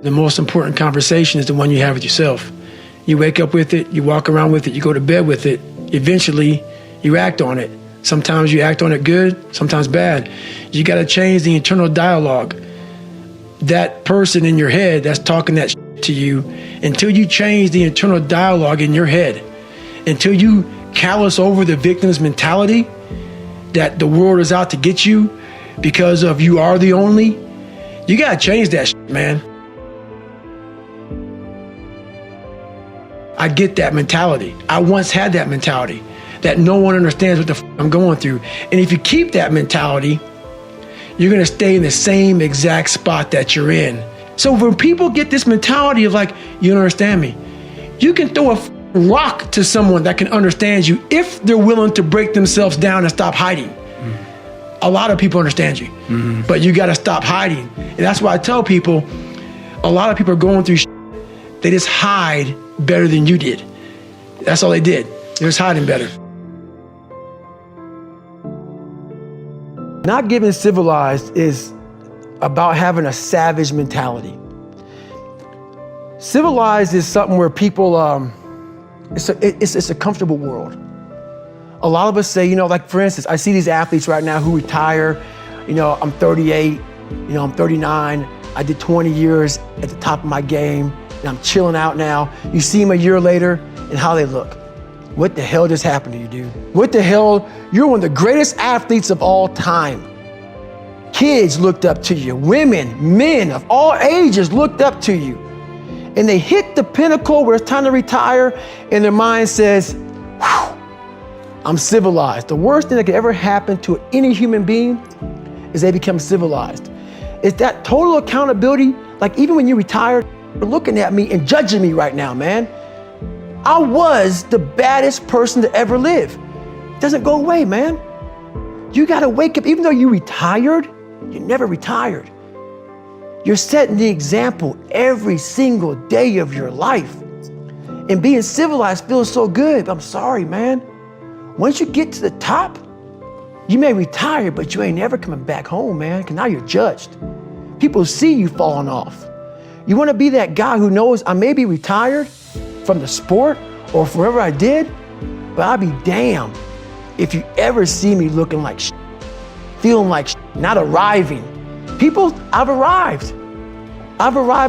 The most important conversation is the one you have with yourself. You wake up with it, you walk around with it, you go to bed with it. Eventually, you act on it. Sometimes you act on it good, sometimes bad. You got to change the internal dialogue. That person in your head that's talking that to you, until you change the internal dialogue in your head, until you callous over the victim's mentality that the world is out to get you because of you are the only, you got to change that man. I get that mentality. I once had that mentality that no one understands what the I'm going through. And if you keep that mentality, you're going to stay in the same exact spot that you're in. So when people get this mentality of like, you don't understand me, you can throw a rock to someone that can understand you if they're willing to break themselves down and stop hiding. Mm-hmm. A lot of people understand you, mm-hmm. but you got to stop hiding. And that's why I tell people, a lot of people are going through they just hide better than you did. That's all they did. They're just hiding better. Not getting civilized is about having a savage mentality. Civilized is something where people, it's a comfortable world. A lot of us say, like for instance, I see these athletes right now who retire, I'm 38, I'm 39, I did 20 years at the top of my game, and I'm chilling out now. You see them a year later and how they look. What the hell just happened to you, dude? What the hell? You're one of the greatest athletes of all time. Kids looked up to you. Women, men of all ages looked up to you. And they hit the pinnacle where it's time to retire, and their mind says, whew, I'm civilized. The worst thing that could ever happen to any human being is they become civilized. It's that total accountability. Like even when you retired, you're looking at me and judging me right now, man. I was the baddest person to ever live. It doesn't go away, man. You gotta wake up, even though you retired, you never retired. You're setting the example every single day of your life. And being civilized feels so good, but I'm sorry, man. Once you get to the top, you may retire, but you ain't never coming back home, man, because now you're judged. People see you falling off. You wanna be that guy who knows I may be retired from the sport or forever I did, but I'll be damned if you ever see me looking like shit, feeling like shit, not arriving. People, I've arrived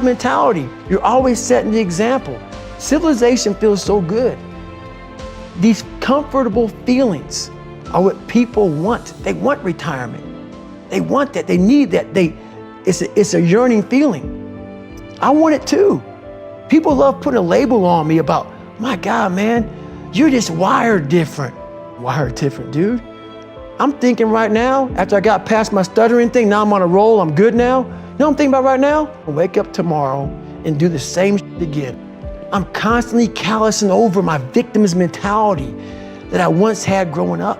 mentality. You're always setting the example. Civilization feels so good. These comfortable feelings are what people want. They want retirement. They want that, they need that. It's a yearning feeling. I want it too. People love putting a label on me about, my God, man, you're just wired different. Wired different, dude. I'm thinking right now, after I got past my stuttering thing, now I'm on a roll, I'm good now. You know what I'm thinking about right now? I'll wake up tomorrow and do the same shit again. I'm constantly callousing over my victim's mentality that I once had growing up.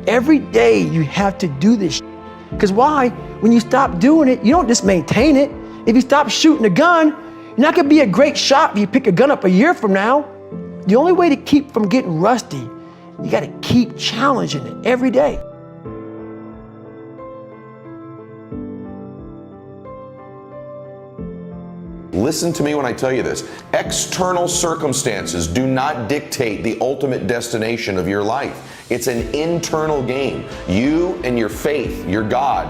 Every day you have to do this shit. Because why? When you stop doing it, you don't just maintain it. If you stop shooting a gun, you're not gonna be a great shot if you pick a gun up a year from now. The only way to keep from getting rusty, you gotta keep challenging it every day. Listen to me when I tell you this. External circumstances do not dictate the ultimate destination of your life. It's an internal game. You and your faith, your God,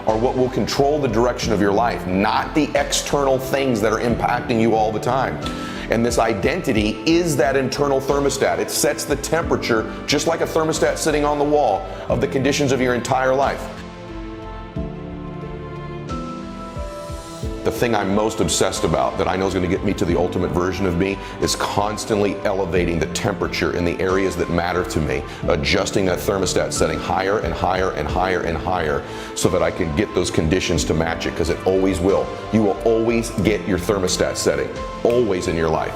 are what will control the direction of your life, not the external things that are impacting you all the time. And this identity is that internal thermostat. It sets the temperature, just like a thermostat sitting on the wall, of the conditions of your entire life. The thing I'm most obsessed about, that I know is going to get me to the ultimate version of me, is constantly elevating the temperature in the areas that matter to me, adjusting that thermostat, setting higher and higher and higher and higher so that I can get those conditions to match it, because it always will. You will always get your thermostat setting, always in your life.